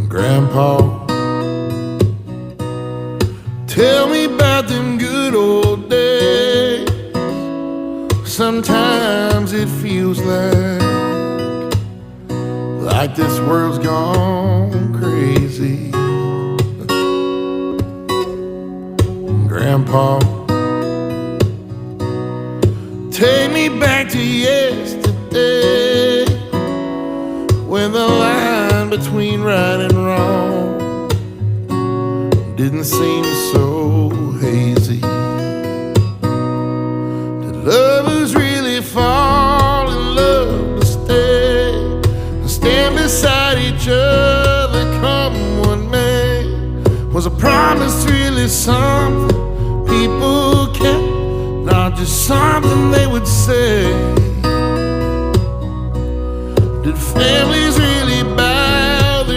Grandpa, tell me about them good old days. Sometimes it feels like this world's gone crazy. Grandpa, take me back to yesterday, when the line between right and wrong didn't seem so hazy. Did lovers really fall in love to stay and stand beside each other come what may? Was a promise really something people kept, not just something they would say? Did families really